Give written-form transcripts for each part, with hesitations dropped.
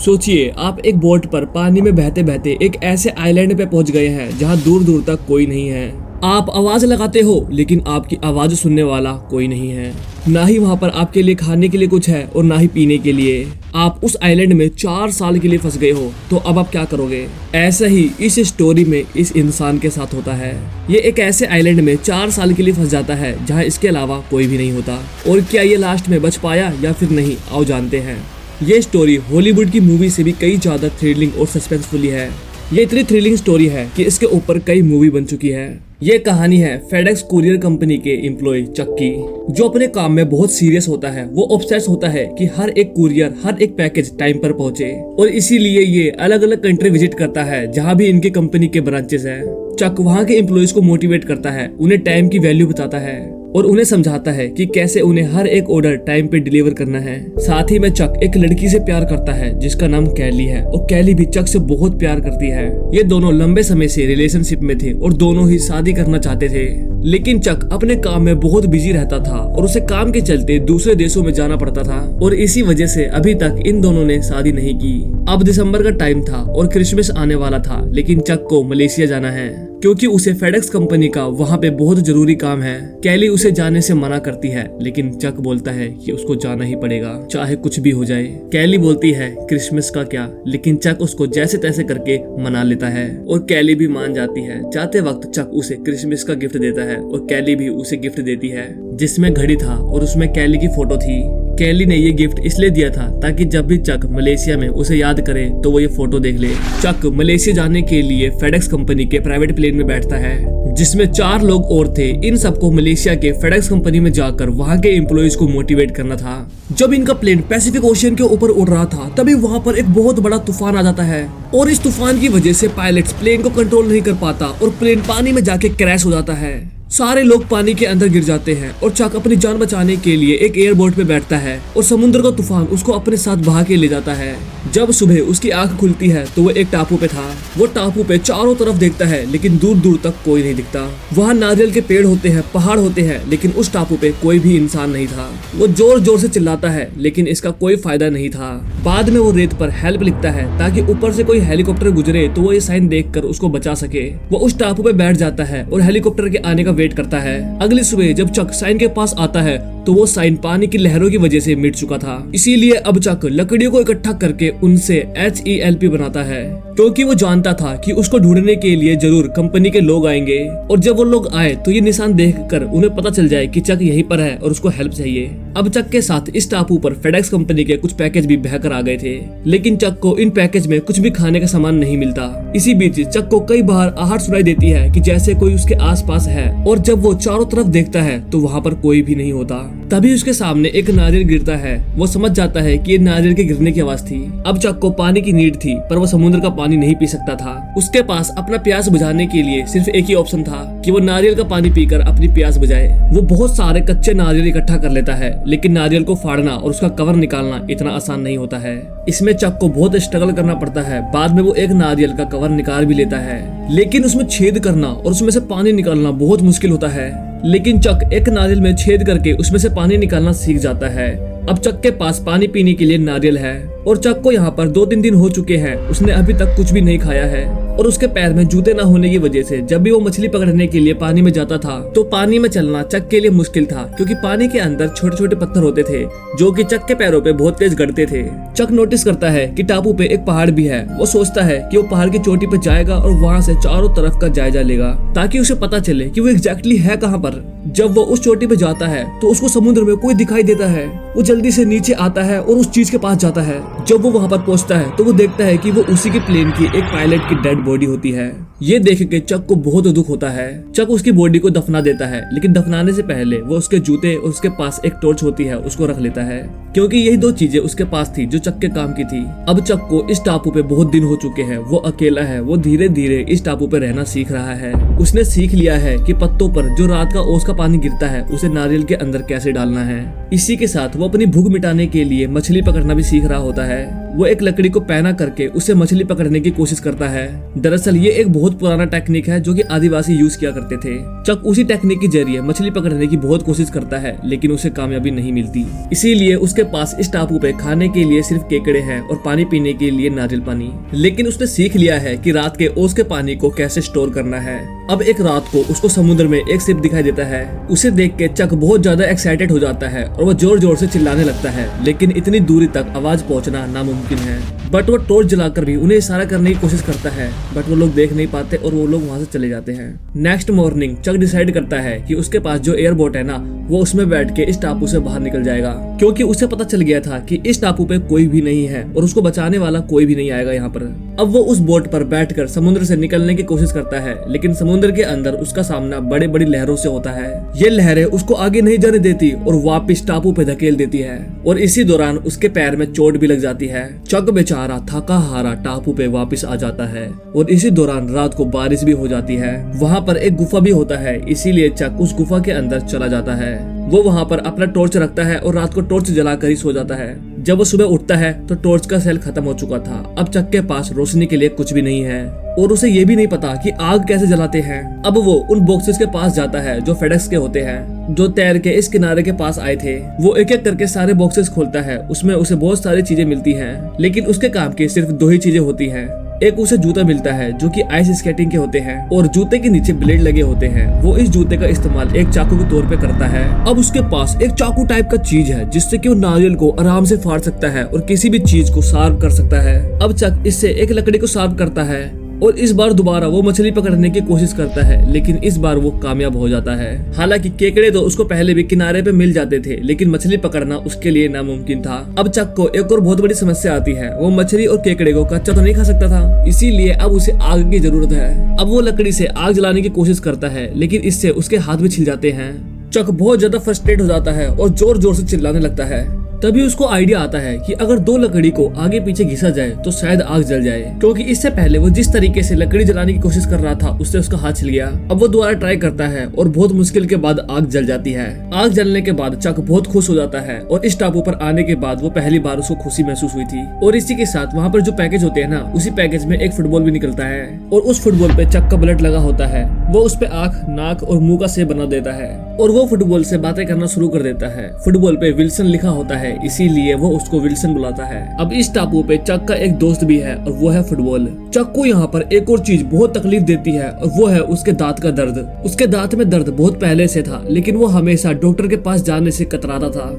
सोचिए, आप एक बोट पर पानी में बहते बहते एक ऐसे आइलैंड पे पहुंच गए हैं जहां दूर दूर तक कोई नहीं है। आप आवाज लगाते हो लेकिन आपकी आवाज सुनने वाला कोई नहीं है। ना ही वहां पर आपके लिए खाने के लिए कुछ है और ना ही पीने के लिए। आप उस आइलैंड में 4 साल के लिए फंस गए हो, तो अब आप क्या करोगे? ऐसा ही इस स्टोरी में इस इंसान के साथ होता है। ये एक ऐसे आइलैंड में 4 साल के लिए फंस जाता है जहाँ इसके अलावा कोई भी नहीं होता। और क्या ये लास्ट में बच पाया या फिर नहीं, आओ जानते हैं। ये स्टोरी हॉलीवुड की मूवी से भी कई ज्यादा थ्रिलिंग और सस्पेंसफुली है। ये इतनी थ्रिलिंग स्टोरी है कि इसके ऊपर कई मूवी बन चुकी है। ये कहानी है फेडेक्स कुरियर कंपनी के एम्प्लॉय चक की, जो अपने काम में बहुत सीरियस होता है। वो ऑब्सेस होता है कि हर एक कुरियर, हर एक पैकेज टाइम पर पहुंचे, और इसीलिए ये अलग अलग कंट्री विजिट करता है जहाँ भी इनके कंपनी के ब्रांचेस हैं। चक वहाँ के एम्प्लॉयज को मोटिवेट करता है, उन्हें टाइम की वैल्यू बताता है और उन्हें समझाता है कि कैसे उन्हें हर एक ऑर्डर टाइम पे डिलीवर करना है। साथ ही में चक एक लड़की से प्यार करता है जिसका नाम कैली है, और कैली भी चक से बहुत प्यार करती है। ये दोनों लंबे समय से रिलेशनशिप में थे और दोनों ही शादी करना चाहते थे, लेकिन चक अपने काम में बहुत बिजी रहता था और उसे काम के चलते दूसरे देशों में जाना पड़ता था, और इसी वजह से अभी तक इन दोनों ने शादी नहीं की। अब दिसंबर का टाइम था और क्रिसमस आने वाला था, लेकिन चक को मलेशिया जाना है क्योंकि उसे फेडेक्स कंपनी का वहाँ पे बहुत जरूरी काम है। कैली उसे जाने से मना करती है, लेकिन चक बोलता है कि उसको जाना ही पड़ेगा, चाहे कुछ भी हो जाए। कैली बोलती है क्रिसमस का क्या, लेकिन चक उसको जैसे तैसे करके मना लेता है और कैली भी मान जाती है। जाते वक्त चक उसे क्रिसमस का गिफ्ट देता है और कैली भी उसे गिफ्ट देती है, जिसमें घड़ी था और उसमें कैली की फोटो थी। कैली ने ये गिफ्ट इसलिए दिया था ताकि जब भी चक मलेशिया में उसे याद करे तो वो ये फोटो देख ले। चक मलेशिया जाने के लिए फेडेक्स कंपनी के प्राइवेट प्लेन में बैठता है, जिसमें 4 लोग और थे। इन सबको मलेशिया के फेडेक्स कंपनी में जाकर वहाँ के एम्प्लॉयज को मोटिवेट करना था। जब इनका प्लेन पैसिफिक ओशियन के ऊपर उड़ रहा था, तभी वहाँ पर एक बहुत बड़ा तूफान आ जाता है, और इस तूफान की वजह से पायलट्स प्लेन को कंट्रोल नहीं कर पाता और प्लेन पानी में जाके क्रैश हो जाता है। सारे लोग पानी के अंदर गिर जाते हैं और चक अपनी जान बचाने के लिए एक एयरबोट में बैठता है और समुद्र का तूफान उसको अपने साथ बहा के ले जाता है। जब सुबह उसकी आंख खुलती है तो वो एक टापू पे था। वो टापू पे चारों तरफ देखता है, लेकिन दूर दूर तक कोई नहीं दिखता। वहाँ नारियल के पेड़ होते हैं, पहाड़ होते हैं, लेकिन उस टापू पे कोई भी इंसान नहीं था। वो जोर जोर से चिल्लाता है, लेकिन इसका कोई फायदा नहीं था। बाद में वो रेत पर हेल्प लिखता है ताकि ऊपर से कोई हेलीकॉप्टर गुजरे तो वो ये साइन देखकर उसको बचा सके। वो उस टापू पे बैठ जाता है और हेलीकॉप्टर के आने का वेट करता है। अगली सुबह जब चक साइन के पास आता है तो वो साइन पानी की लहरों की वजह से मिट चुका था। इसीलिए अब चक लकड़ियों को इकट्ठा करके उनसे HELP बनाता है, क्योंकि वो जानता था कि उसको ढूंढने के लिए जरूर कंपनी के लोग आएंगे, और जब वो लोग आए तो ये निशान देखकर उन्हें पता चल जाए कि चक यहीं पर है और उसको हेल्प चाहिए। अब चक के साथ इस टापू पर फेडेक्स कंपनी के कुछ पैकेज भी बहकर आ गए थे, लेकिन चक को इन पैकेज में कुछ भी खाने का सामान नहीं मिलता। इसी बीच चक को कई बार आहट सुनाई देती है कि जैसे कोई उसके आसपास है, और जब वो चारों तरफ देखता है तो वहाँ पर कोई भी नहीं होता। तभी उसके सामने एक नारियल गिरता है। वो समझ जाता है कि ये नारियल के गिरने की आवाज थी। अब चक को पानी की नीड थी, पर वो समुद्र का पानी नहीं पी सकता था। उसके पास अपना प्यास बुझाने के लिए सिर्फ एक ही ऑप्शन था कि वो नारियल का पानी पीकर अपनी प्यास बुझाए। वो बहुत सारे कच्चे नारियल इकट्ठा कर लेता है, लेकिन नारियल को फाड़ना और उसका कवर निकालना इतना आसान नहीं होता है। इसमें चक को बहुत स्ट्रगल करना पड़ता है। बाद में वो एक नारियल का कवर निकाल भी लेता है, लेकिन उसमें छेद करना और उसमें से पानी निकालना बहुत मुश्किल होता है। लेकिन चक एक नारियल में छेद करके उसमें से पानी निकालना सीख जाता है। अब चक के पास पानी पीने के लिए नारियल है, और चक को यहाँ पर 2-3 दिन हो चुके हैं। उसने अभी तक कुछ भी नहीं खाया है, और उसके पैर में जूते ना होने की वजह से जब भी वो मछली पकड़ने के लिए पानी में जाता था तो पानी में चलना चक के लिए मुश्किल था, क्योंकि पानी के अंदर छोटे छोटे पत्थर होते थे जो कि चक के पैरों पे बहुत तेज गड़ते थे। चक नोटिस करता है कि टापू पे एक पहाड़ भी है। वो सोचता है कि वो पहाड़ की चोटी पे जाएगा और वहाँ से चारों तरफ का जायजा लेगा, ताकि उसे पता चले कि वो एग्जैक्टली है कहाँ पर। जब वो उस चोटी पे जाता है तो उसको समुद्र में कोई दिखाई देता है। वो जल्दी से नीचे आता है और उस चीज के पास जाता है। जब वो वहाँ पर पहुँचता है तो वो देखता है कि वो उसी के प्लेन की एक पायलट की डेड बॉडी होती है। ये देख के चक को बहुत दुख होता है। चक उसकी बॉडी को दफना देता है, लेकिन दफनाने से पहले वो उसके जूते और उसके पास एक टॉर्च होती है उसको रख लेता है, क्योंकि यही 2 चीजें उसके पास थी जो चक के काम की थी। अब चक को इस टापू पे बहुत दिन हो चुके हैं। वो अकेला है। वो धीरे धीरे इस टापू पे रहना सीख रहा है। उसने सीख लिया है कि पत्तों पर जो रात का ओस का पानी गिरता है उसे नारियल के अंदर कैसे डालना है। इसी के साथ वो अपनी भूख मिटाने के लिए मछली पकड़ना भी सीख रहा होता है। वो एक लकड़ी को पैना करके उसे मछली पकड़ने की कोशिश करता है। दरअसल ये एक बहुत पुराना टेक्निक है जो कि आदिवासी यूज किया करते थे। चक उसी टेक्निक के जरिए मछली पकड़ने की बहुत कोशिश करता है, लेकिन उसे कामयाबी नहीं मिलती। इसीलिए उसके पास इस टापू पे खाने के लिए सिर्फ केकड़े हैं और पानी पीने के लिए नारियल पानी। लेकिन उसने सीख लिया है कि रात के ओस के पानी को कैसे स्टोर करना है। अब एक रात को उसको समुद्र में एक शिप दिखाई देता है। उसे देख के चक बहुत ज्यादा एक्साइटेड हो जाता है और वो जोर जोर से चिल्लाने लगता है, लेकिन इतनी दूरी तक आवाज पहुंचना नामुमकिन है। बट वो टॉर्च जलाकर भी उन्हें इशारा करने की कोशिश करता है, बट वो लोग देख नहीं पाते और वो लोग वहां से चले जाते हैं। नेक्स्ट मॉर्निंग चक डिसाइड करता है कि उसके पास जो एयर बोट है ना, वो उसमें बैठ के इस टापू से बाहर निकल जाएगा, क्योंकि उसे पता चल गया था कि इस टापू पे कोई भी नहीं है और उसको बचाने वाला कोई भी नहीं आएगा यहाँ पर। अब वो उस बोट पर बैठकर समुद्र से निकलने की कोशिश करता है, लेकिन समुद्र के अंदर उसका सामना बड़े बड़ी लहरों से होता है। ये लहरें उसको आगे नहीं जाने देती और वापस टापू पे धकेल देती है, और इसी दौरान उसके पैर में चोट भी लग जाती है। चक बेचारा थका हारा टापू पे वापस आ जाता है, और इसी दौरान रात को बारिश भी हो जाती है। वहाँ पर एक गुफा भी होता है, इसीलिए चक उस गुफा के अंदर चला जाता है। वो वहाँ पर अपना टॉर्च रखता है और रात को टॉर्च जलाकर ही सो जाता है। जब वो सुबह उठता है तो टॉर्च का सेल खत्म हो चुका था। अब चक के पास रोशनी के लिए कुछ भी नहीं है, और उसे ये भी नहीं पता कि आग कैसे जलाते हैं। अब वो उन बॉक्सेस के पास जाता है जो फेडेक्स के होते हैं, जो तैर के इस किनारे के पास आए थे। वो एक एक करके सारे बॉक्सेस खोलता है। उसमें उसे बहुत सारी चीजें मिलती हैं, लेकिन उसके काम की सिर्फ 2 ही चीजें होती हैं। एक उसे जूता मिलता है जो कि आइस स्केटिंग के होते हैं, और जूते के नीचे ब्लेड लगे होते हैं। वो इस जूते का इस्तेमाल एक चाकू के तौर पे करता है। अब उसके पास एक चाकू टाइप का चीज है जिससे कि वो नारियल को आराम से फाड़ सकता है और किसी भी चीज को शार्प कर सकता है। अब चक इससे एक लकड़ी को शार्प करता है, और इस बार दोबारा वो मछली पकड़ने की कोशिश करता है, लेकिन इस बार वो कामयाब हो जाता है। हालांकि केकड़े तो उसको पहले भी किनारे पे मिल जाते थे, लेकिन मछली पकड़ना उसके लिए नामुमकिन था। अब चक को एक और बहुत बड़ी समस्या आती है। वो मछली और केकड़े को कच्चा तो नहीं खा सकता था, इसीलिए अब उसे आग की जरूरत है। अब वो लकड़ी से आग जलाने की कोशिश करता है, लेकिन इससे उसके हाथ भी छिल जाते हैं। चक बहुत ज्यादा फ्रस्ट्रेट हो जाता है और जोर जोर से चिल्लाने लगता है। तभी उसको आइडिया आता है कि अगर 2 लकड़ी को आगे पीछे घिसा जाए तो शायद आग जल जाए, क्योंकि इससे पहले वो जिस तरीके से लकड़ी जलाने की कोशिश कर रहा था उससे उसका हाथ छिल गया। अब वो दोबारा ट्राई करता है और बहुत मुश्किल के बाद आग जल जाती है। आग जलने के बाद चक बहुत खुश हो जाता है, और इस टापू पर आने के बाद वो पहली बार उसको खुशी महसूस हुई थी। और इसी के साथ वहाँ पर जो पैकेज होते हैं ना, उसी पैकेज में एक फुटबॉल भी निकलता है, और उस फुटबॉल पे चक का ब्लड लगा होता है। वो उस पे आँख, नाक और मुंह का शेप बना देता है, और वो फुटबॉल से बातें करना शुरू कर देता है। फुटबॉल पे विल्सन लिखा होता है, इसीलिए वो उसको विल्सन बुलाता है। अब इस टापू पे चक का एक दोस्त भी है, और वो है फुटबॉल। चक को यहाँ पर एक और चीज बहुत तकलीफ देती है, और वो है उसके दांत का दर्द। उसके दांत में दर्द बहुत पहले से था, लेकिन वो हमेशा डॉक्टर के पास जाने से कतराता था।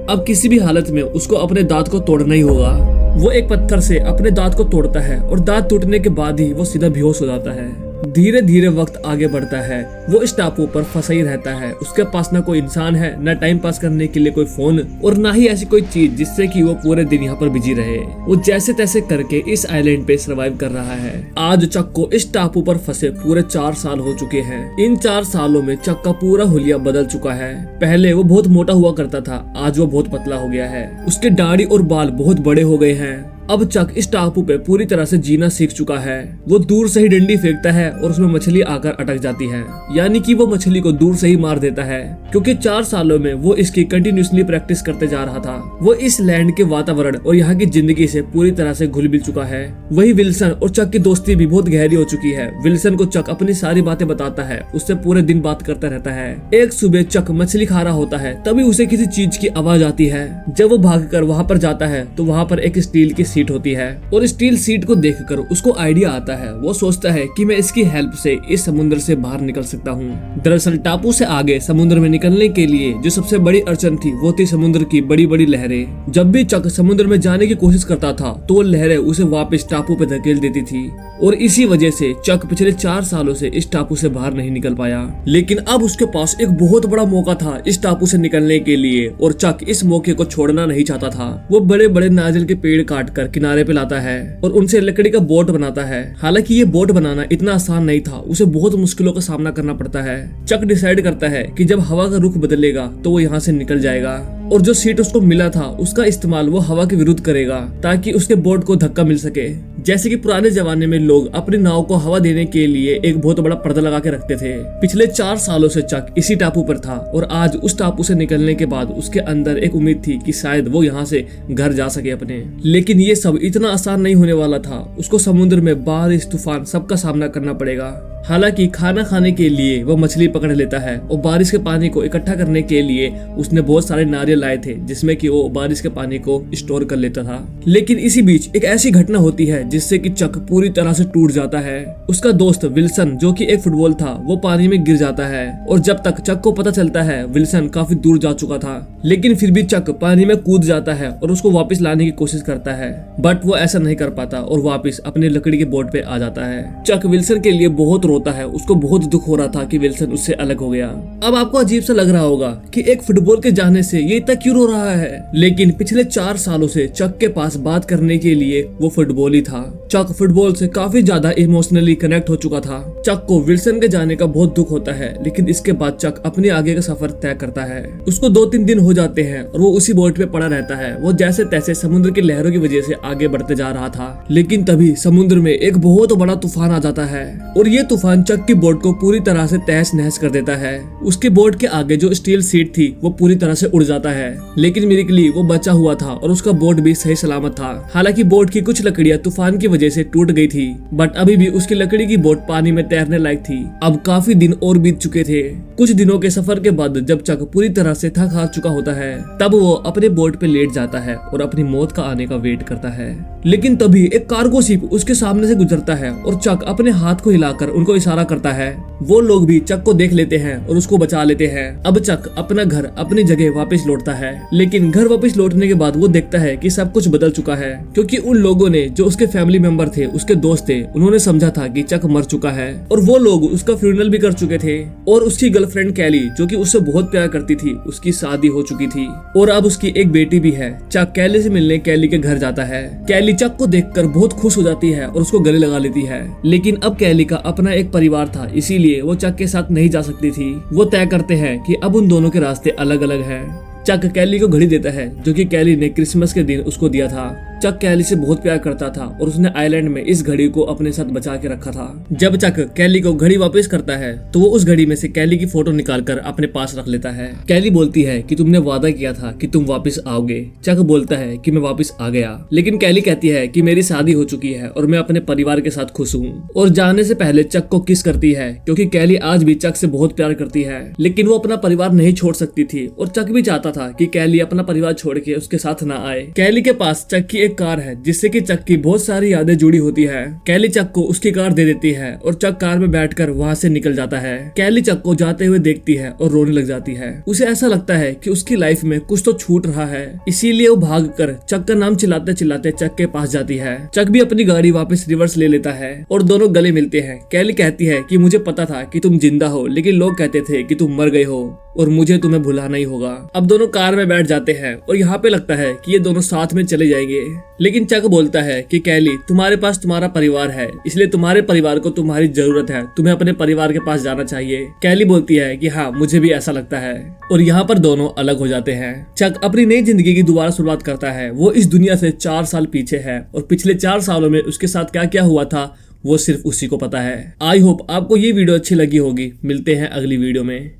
अब किसी भी हालत में उसको अपने दांत को तोड़ना ही होगा। वो एक पत्थर से अपने दांत को तोड़ता है, और दांत टूटने के बाद ही वो सीधा बेहोश हो जाता है। धीरे धीरे वक्त आगे बढ़ता है। वो इस टापू पर फंसा ही रहता है। उसके पास न कोई इंसान है, न टाइम पास करने के लिए कोई फोन, और न ही ऐसी कोई चीज जिससे कि वो पूरे दिन यहाँ पर बिजी रहे। वो जैसे तैसे करके इस आइलैंड पे सर्वाइव कर रहा है। आज चक को इस टापू पर फंसे पूरे 4 साल हो चुके हैं। इन 4 सालों में चक का पूरा हुलिया बदल चुका है। पहले वो बहुत मोटा हुआ करता था, आज वो बहुत पतला हो गया है। उसके दाढ़ी और बाल बहुत बड़े हो गए हैं। अब चक इस टापू पे पूरी तरह से जीना सीख चुका है। वो दूर से ही डंडी फेंकता है और उसमें मछली आकर अटक जाती है, यानी कि वो मछली को दूर से ही मार देता है, क्योंकि 4 सालों में वो इसकी कंटिन्यूसली प्रैक्टिस करते जा रहा था। वो इस लैंड के वातावरण और यहाँ की जिंदगी से पूरी तरह से घुल मिल चुका है। वही विल्सन और चक की दोस्ती भी बहुत गहरी हो चुकी है। विल्सन को चक अपनी सारी बातें बताता है, उससे पूरे दिन बात करता रहता है। एक सुबह चक मछली खा रहा होता है, तभी उसे किसी चीज की आवाज आती है। जब वो भागकर वहाँ पर जाता है तो वहाँ पर एक स्टील की सीट होती है, और स्टील सीट को देखकर उसको आइडिया आता है। वो सोचता है कि मैं इसकी हेल्प से इस समुद्र से बाहर निकल सकता हूँ। दरअसल टापू से आगे समुद्र में निकलने के लिए जो सबसे बड़ी अड़चन थी वो थी समुद्र की बड़ी बड़ी लहरें। जब भी चक समुद्र में जाने की कोशिश करता था तो वो लहरें उसे वापस टापू पे धकेल देती थी, और इसी वजह से चक पिछले 4 सालों से इस टापू से बाहर नहीं निकल पाया। लेकिन अब उसके पास एक बहुत बड़ा मौका था इस टापू से निकलने के लिए, और चक इस मौके को छोड़ना नहीं चाहता था। वो बड़े बड़े नारियल के पेड़ काट कर किनारे पे लाता है और उनसे लकड़ी का बोट बनाता है। हालांकि ये बोट बनाना इतना आसान नहीं था, उसे बहुत मुश्किलों का सामना करना पड़ता है। चक डिसाइड करता है कि जब हवा का रुख बदलेगा तो वो यहाँ से निकल जाएगा, और जो सीट उसको मिला था उसका इस्तेमाल वो हवा के विरुद्ध करेगा ताकि उसके बोट को धक्का मिल सके। जैसे कि पुराने जमाने में लोग अपनी नाव को हवा देने के लिए एक बहुत बड़ा पर्दा लगा के रखते थे। पिछले 4 सालों से चक इसी टापू पर था और आज उस टापू से निकलने के बाद उसके अंदर एक उम्मीद थी कि शायद वो यहाँ से घर जा सके अपने। लेकिन ये सब इतना आसान नहीं होने वाला था। उसको समुद्र में बारिश, तूफान सबका सामना करना पड़ेगा। हालांकि खाना खाने के लिए वो मछली पकड़ लेता है और बारिश के पानी को इकट्ठा करने के लिए उसने बहुत सारे नारियल लाए थे जिसमें कि वो बारिश के पानी को स्टोर कर लेता था। लेकिन इसी बीच एक ऐसी घटना होती है जिससे कि चक पूरी तरह से टूट जाता है। उसका दोस्त विल्सन जो कि एक फुटबॉल था वो पानी में गिर जाता है और जब तक चक को पता चलता है विल्सन काफी दूर जा चुका था। लेकिन फिर भी चक पानी में कूद जाता है और उसको वापस लाने की कोशिश करता है, बट वो ऐसा नहीं कर पाता और वापस अपने लकड़ी के बोट पे आ जाता है। चक विल्सन के लिए बहुत रोता है। उसको बहुत दुख हो रहा था कि विल्सन उससे अलग हो गया। अब आपको अजीब सा लग रहा होगा कि एक फुटबॉल के जाने से ये इतना क्यों रो रहा है, लेकिन पिछले 4 सालों से चक के पास बात करने के लिए वो फुटबॉल ही था। चक फुटबॉल से काफी ज्यादा इमोशनली कनेक्ट हो चुका था। चक को विल्सन के जाने का बहुत दुख होता है, लेकिन इसके बाद चक अपने आगे का सफर तय करता है। उसको 2-3 दिन हो जाते हैं और वो उसी बोट पे पड़ा रहता है। वो जैसे तैसे समुद्र की लहरों की वजह से आगे बढ़ते जा रहा था, लेकिन तभी समुद्र में एक बहुत बड़ा तूफान आ जाता है और ये तूफान चक की बोट को पूरी तरह से तहस नहस कर देता है। उसके बोट के आगे जो स्टील सीट थी वो पूरी तरह से उड़ जाता है, लेकिन मिरेकली वो बचा हुआ था और उसका बोट भी सही सलामत था। हालांकि बोट की कुछ लकड़ियां तूफान की वजह से टूट गई थी, बट अभी भी उसकी लकड़ी की बोट पानी में तैरने लायक थी। अब काफी दिन और बीत चुके थे। कुछ दिनों के सफर के बाद जब चक पूरी तरह से थक हार चुका होता है, तब वो अपने बोट पे लेट जाता है और अपनी मौत का आने का वेट करता है। लेकिन तभी एक कार्गो शिप उसके सामने से गुजरता है और चक अपने हाथ को हिलाकर उनको इशारा करता है। वो लोग भी चक को देख लेते हैं और उसको बचा लेते हैं। अब चक अपना घर अपनी जगह वापस लौटता है, लेकिन घर वापस लौटने के बाद वो देखता है कि सब कुछ बदल चुका है, क्योंकि उन लोगों ने जो उसके फैमिली मेंबर थे, उसके दोस्त थे, उन्होंने समझा था कि चक मर चुका है और वो लोग उसका फ्यूनरल भी कर चुके थे। और उसकी गर्लफ्रेंड कैली जो कि उससे बहुत प्यार करती थी, उसकी शादी हो चुकी थी और अब उसकी एक बेटी भी है। चक कैली से मिलने कैली के घर जाता है। कैली चक को देखकर बहुत खुश हो जाती है और उसको गले लगा लेती है, लेकिन अब कैली का अपना एक परिवार था, इसीलिए वो चक के साथ नहीं जा सकती थी। वो तय करते हैं कि अब उन दोनों के रास्ते अलग अलग हैं। चक कैली को घड़ी देता है जो कि कैली ने क्रिसमस के दिन उसको दिया था। चक कैली से बहुत प्यार करता था और उसने आइलैंड में इस घड़ी को अपने साथ बचा के रखा था। जब चक कैली को घड़ी वापस करता है तो वो उस घड़ी में से कैली की फोटो निकालकर अपने पास रख लेता है। कैली बोलती है कि तुमने वादा किया था कि तुम वापस आओगे। चक बोलता है कि मैं वापस आ गया, लेकिन कैली कहती है कि मेरी शादी हो चुकी है और मैं अपने परिवार के साथ खुश हूँ, और जाने से पहले चक को किस करती है, क्योंकि कैली आज भी चक से बहुत प्यार करती है। लेकिन वो अपना परिवार नहीं छोड़ सकती थी और चक भी चाहता था कि कैली अपना परिवार छोड़ के उसके साथ ना आए। कैली के पास चक की एक कार है जिससे कि चक की बहुत सारी यादें जुड़ी होती है। कैली चक को उसकी कार दे देती है और चक कार में बैठकर वहाँ से निकल जाता है। कैली चक को जाते हुए देखती है और रोने लग जाती है। उसे ऐसा लगता है कि उसकी लाइफ में कुछ तो छूट रहा है, इसीलिए वो भागकर चक का नाम चिल्लाते चिल्लाते चक के पास जाती है। चक भी अपनी गाड़ी वापस रिवर्स ले लेता है और दोनों गले मिलते हैं। कैली कहती है कि मुझे पता था कि तुम जिंदा हो, लेकिन लोग कहते थे कि तुम मर गए हो और मुझे तुम्हें भुलाना ही होगा। अब दोनों कार में बैठ जाते हैं और यहाँ पे लगता है कि ये दोनों साथ में चले जाएंगे, लेकिन चक बोलता है कि कैली तुम्हारे पास तुम्हारा परिवार है, इसलिए तुम्हारे परिवार को तुम्हारी जरूरत है, तुम्हें अपने परिवार के पास जाना चाहिए। कैली बोलती है कि हाँ मुझे भी ऐसा लगता है, और यहाँ पर दोनों अलग हो जाते हैं। चक अपनी नई जिंदगी की दोबारा शुरुआत करता है। वो इस दुनिया से 4 साल पीछे है और पिछले 4 सालों में उसके साथ क्या क्या हुआ था वो सिर्फ उसी को पता है। आई होप आपको ये वीडियो अच्छी लगी होगी। मिलते हैं अगली वीडियो में।